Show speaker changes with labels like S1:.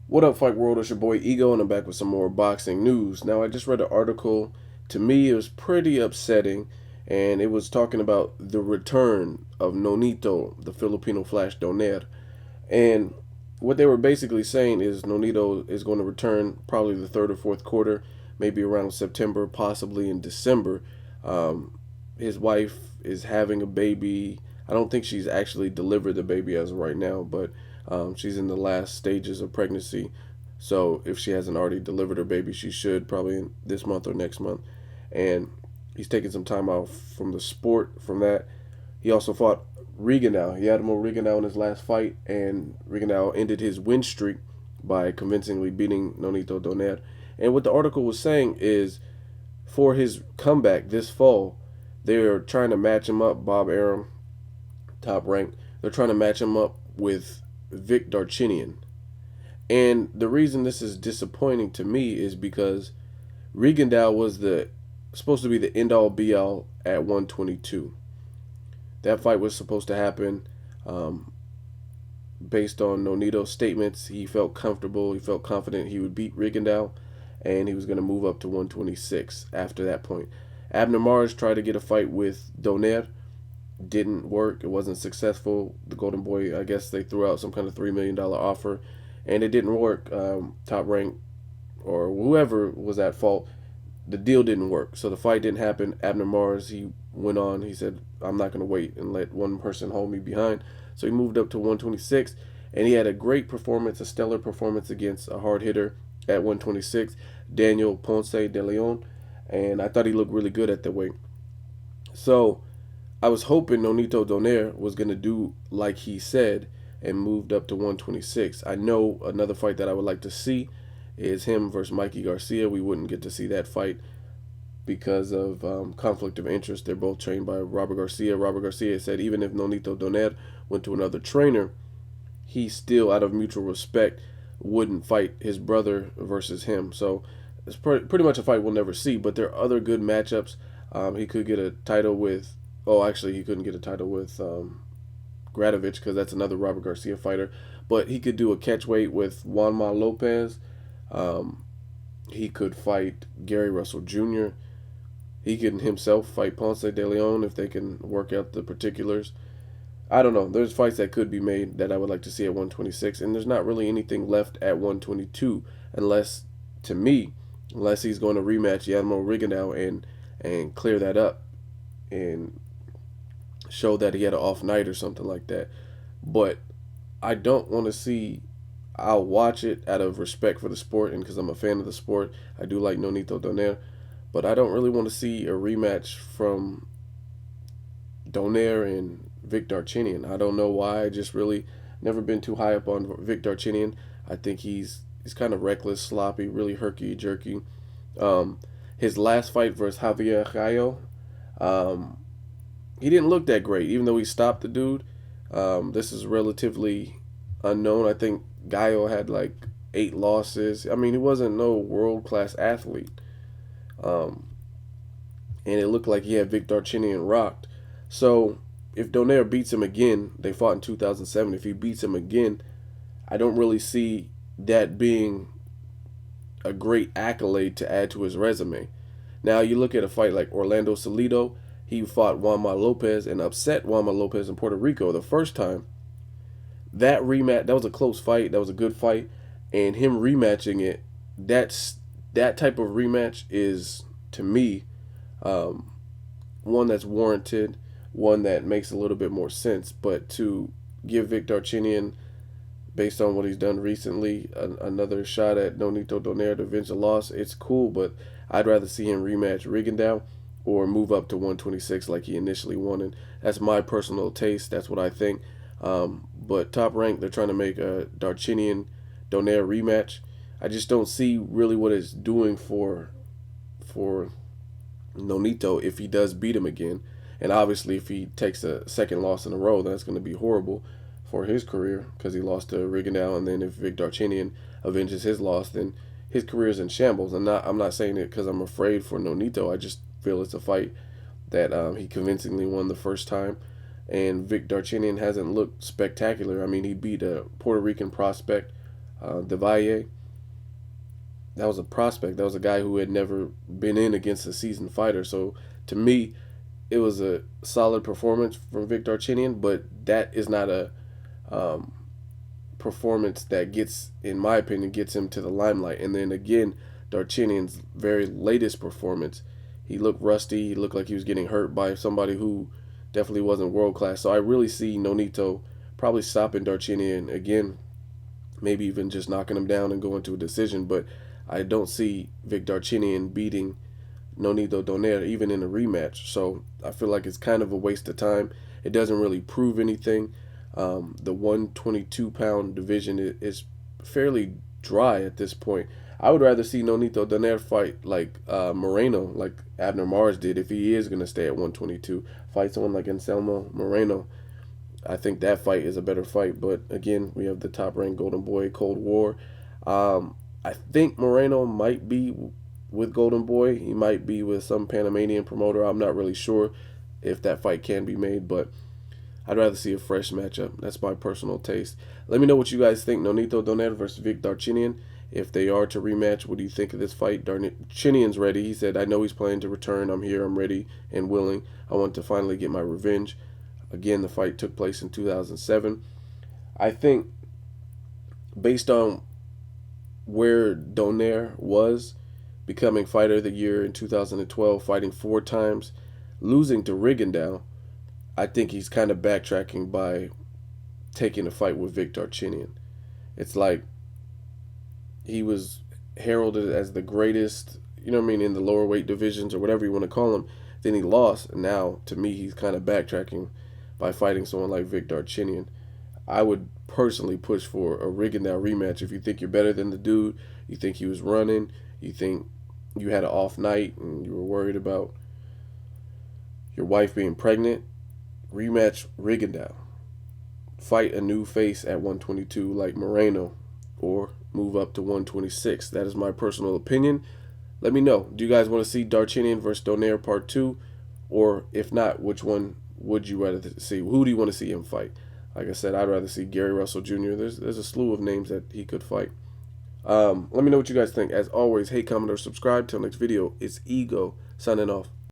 S1: What up, Fight World? It's your boy Ego, and I'm back with some more boxing news. Now, I just read an article. To me, it was pretty upsetting, and it was talking about the return of Nonito, the Filipino Flash Donaire. And what they were basically saying is Nonito is going to return probably the third or fourth quarter, maybe around September, possibly in December. His wife is having a baby. I don't think she's actually delivered the baby as of right now, but she's in the last stages of pregnancy. So if she hasn't already delivered her baby, she should probably in this month or next month. And he's taking some time off from the sport from that. He also fought Rigondeaux. He had Mo Rigondeaux in his last fight, and Rigondeaux ended his win streak by convincingly beating Nonito Donaire. And what the article was saying is for his comeback this fall, they're trying to match him up, Bob Arum, top ranked. They're trying to match him up with Vic Darchinyan. And the reason this is disappointing to me is because Rigondeaux was the supposed to be the end all be all at 122. That fight was supposed to happen based on Nonito's statements. He felt comfortable, he felt confident he would beat Rigondeaux, and he was going to move up to 126 after that point. Abner Mars tried to get a fight with Donaire. Didn't work. It wasn't successful. The Golden Boy, I guess they threw out some kind of $3 million offer, and it didn't work. Top Rank or whoever was at fault, the deal didn't work. So the fight didn't happen. Abner Mars, he went on. He said, I'm not going to wait and let one person hold me behind. So he moved up to 126, and he had a great performance, a stellar performance against a hard hitter at 126, Daniel Ponce de Leon, and I thought he looked really good at the weight. So I was hoping Nonito Donaire was going to do like he said and moved up to 126. I know another fight that I would like to see is him versus Mikey Garcia. We wouldn't get to see that fight because of conflict of interest. They're both trained by Robert Garcia. Robert Garcia said even if Nonito Donaire went to another trainer, he still, out of mutual respect, wouldn't fight his brother versus him. So it's pretty much a fight we'll never see. But there are other good matchups. He could get a title with. Oh, actually, he couldn't get a title with Gradovich because that's another Robert Garcia fighter. But he could do a catchweight with Juanma Lopez. He could fight Gary Russell Jr. He can himself fight Ponce de Leon if they can work out the particulars. I don't know. There's fights that could be made that I would like to see at 126, and there's not really anything left at 122 unless, to me, unless he's going to rematch Yanmo Rigondeaux and clear that up and show that he had an off night or something like that. But I don't want to see. I'll watch it out of respect for the sport and because I'm a fan of the sport. I do like Nonito Donaire, but I don't really want to see a rematch from Donaire and Vic Darchinyan. I don't know why. I just really never been too high up on Vic Darchinyan. I think he's kind of reckless, sloppy, really herky jerky. His last fight versus Javier Gallo, he didn't look that great, even though he stopped the dude. This is relatively unknown. I think Gallo had like 8 losses. I mean, he wasn't no world-class athlete. And it looked like he had Vic Darchinyan rocked. So if Donaire beats him again, they fought in 2007. If he beats him again, I don't really see that being a great accolade to add to his resume. Now you look at a fight like Orlando Salido. He fought Juanma Lopez and upset Juanma Lopez in Puerto Rico the first time. That rematch, that was a close fight. That was a good fight. And him rematching it, that type of rematch is, to me, one that's warranted, one that makes a little bit more sense. But to give Vic Darchinyan, based on what he's done recently, another shot at Nonito Donaire to avenge a loss, it's cool, but I'd rather see him rematch Rigondeaux or move up to 126 like he initially wanted. That's my personal taste. That's what I think. But Top Rank, they're trying to make a Darchinyan Donaire rematch. I just don't see really what it's doing for Nonito if he does beat him again. And obviously, if he takes a second loss in a row, that's going to be horrible for his career because he lost to Rigondeaux. And then if Vic Darchinyan avenges his loss, then his career is in shambles. And I'm not saying it because I'm afraid for Nonito. I just feel it's a fight that he convincingly won the first time. And Vic Darchinyan hasn't looked spectacular. I mean, he beat a Puerto Rican prospect Devalle, that was a prospect. That was a guy who had never been in against a seasoned fighter. So to me, it was a solid performance from Vic Darchinyan, but that is not a um, performance that gets, in my opinion, gets him to the limelight. And then again, Darchinyan's very latest performance, he looked rusty. He looked like he was getting hurt by somebody who definitely wasn't world class. So I really see Nonito probably stopping Darchinyan again, maybe even just knocking him down and going to a decision. But I don't see Vic Darchinyan beating Nonito Donaire even in a rematch. So I feel like it's kind of a waste of time. It doesn't really prove anything. The 122-pound division is fairly dry at this point. I would rather see Nonito Donaire fight like Moreno, like Abner Mars did, if he is going to stay at 122. Fight someone like Anselmo Moreno. I think that fight is a better fight. But again, we have the top-ranked Golden Boy, Cold War. I think Moreno might be with Golden Boy. He might be with some Panamanian promoter. I'm not really sure if that fight can be made, but I'd rather see a fresh matchup. That's my personal taste. Let me know what you guys think. Nonito Donaire versus Vic Darchinyan. If they are to rematch, what do you think of this fight? Darchinyan's ready. He said, I know he's planning to return. I'm here. I'm ready and willing. I want to finally get my revenge. Again, the fight took place in 2007. I think based on where Donaire was, becoming fighter of the year in 2012, fighting 4 times, losing to Rigondeaux, I think he's kind of backtracking by taking a fight with Vic Darchinyan. It's like he was heralded as the greatest, you know what I mean, in the lower weight divisions or whatever you want to call him. Then he lost, and now to me he's kind of backtracking by fighting someone like Vic Darchinyan. I would personally push for a Rigondeaux rematch. If you think you're better than the dude, you think he was running, you think you had an off night and you were worried about your wife being pregnant, rematch Rigondeaux. Fight a new face at 122 like Moreno, or move up to 126. That is my personal opinion. Let me know. Do you guys want to see Darchinyan versus Donaire Part 2? Or if not, which one would you rather see? Who do you want to see him fight? Like I said, I'd rather see Gary Russell Jr. There's a slew of names that he could fight. Let me know what you guys think. As always, hate, comment, or subscribe. Till next video, it's Ego signing off.